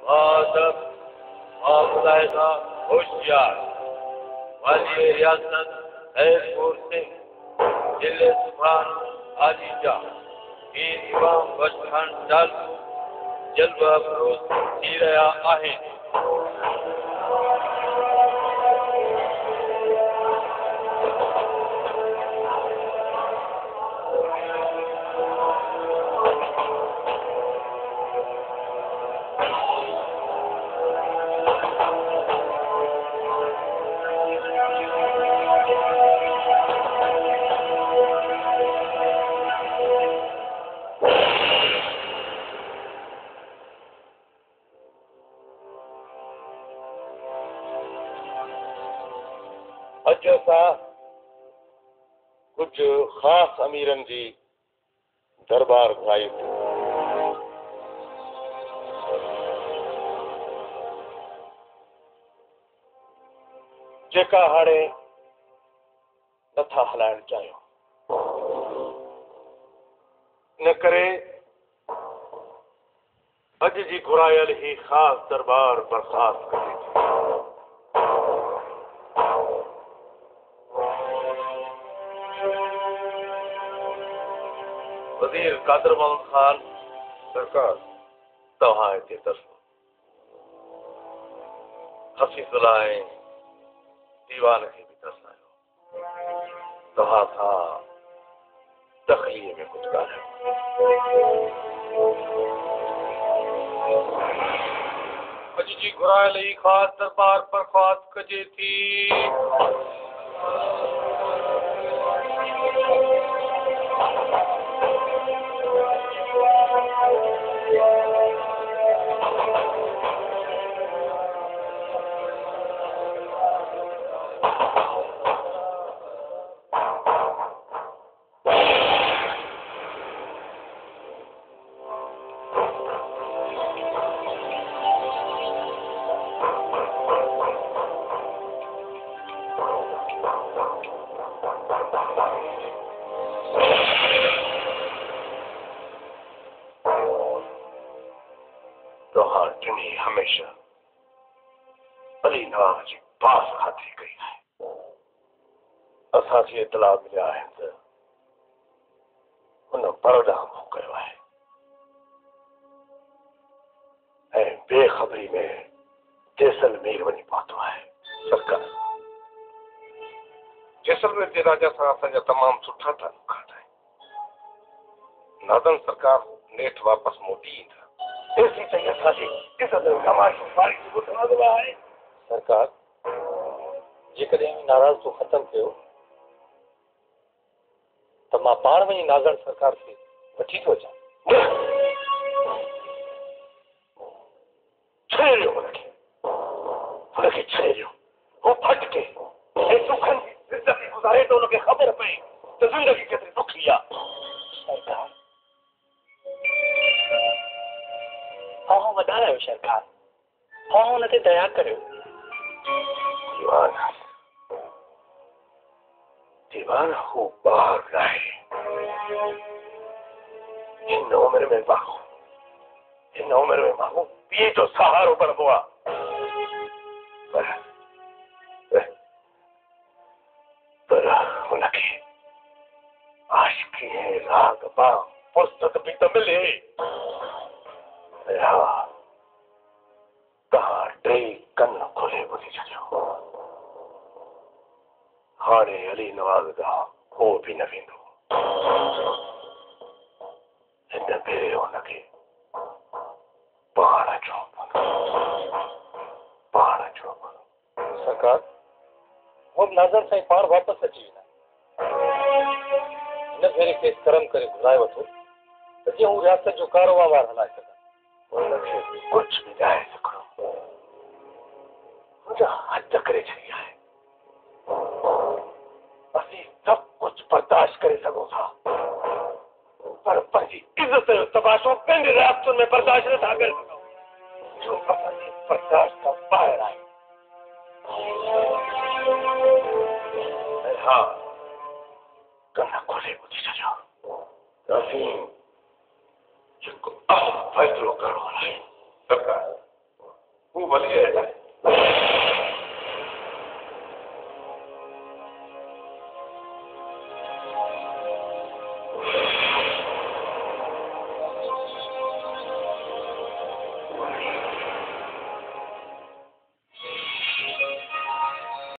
आदम मामलाइदा होशियार वाली रियासत हैदपुर सिंह जिले सुभान आलिजा इमाम बस खान डालू जलवा अफरोज थी रहा आहिनि। अज असां कुछ खास अमीरन जी दरबार घुराई जेका हाणे नथा हलाइण चाहियूं। इन करे अज जी घुरायल ही खास दरबार बर्खास्त करे वजीर कादर मोहम्मद खान सरकार तव्हां हिते तरफ़ हफ़ीज़ुल्लाह ऐं दीवान खे बि तरसायो। तव्हां सां तख़लीअ में कुझु ॻाल्हायो। अॼु जी घुरायल ही ख़ासि दरबार बर्खास्त कजे थी। तव्हां हमेशा अली नवाज़ जी पास खातिरी कई है। असांखे इतला मिलिया आहिनि त हुन बड़ौदा खां कयो आहे ऐं बेख़बरी में जैसलमेर वञी पहुतो आहे। सरकार जैसलमेर जे राजा सां असांजा तमामु सुठा तालुकात आहिनि। नाज़न सरकार नेठ वापसि मोटी ईंदा। ऐसी चई असांजी इज़त कमाई वारी ॿुधंदो आहे। सरकार जेकॾहिं नाराज़ ख़तमु कयो त मां पाण वञी नाज़न सरकार खे वठी थो अचां। छॾियो हुनखे छॾियो। हू फटके ऐं सुखनि जी ज़िंदगी गुज़ारे त हुनखे ख़बर पए त ज़िंदगी केतिरी ॾुखी आहे। सरकार हाँ वधारायो सरकार। हाँ हुन ते दया करियो। दीवान हू ॿार आहे। हिन उमिरि में माण्हू पीउ जो सहारो बणिबो आहे। पर हुनखे आशिकी ऐं राग मां फुर्सत बि त मिले। तव्हां टई कन खोले ॿुधी छॾियो। हाणे अली नवाज़ ॾांहुं को बि न वेंदो। हिन भेरे हुनखे पाण अचणो पवंदो। सरकार वो नाज़र साईं पाण वापसि अची वेंदा। हिन भेरे खेसि करम करे घुराए वठो त जीअं हू रियासत जो कारोबार हलाए सघनि। हुनखे कुझु बि ॾाए सघिणो मुंहिंजा हद करे छॾी आहे। असीं सभु कुझु बर्दाश्त करे सघूं था पर पंहिंजी इज़त जो तबाशो पंहिंजे रियासतुनि में बर्दाश्त नथा करे सघूं जो असांजी बर्दाश्त खां ॿाहिरि आहे। हा कन खोले ॿुधी छॾियो। असीं जेको फैसलो करणो आहे सरकार भली है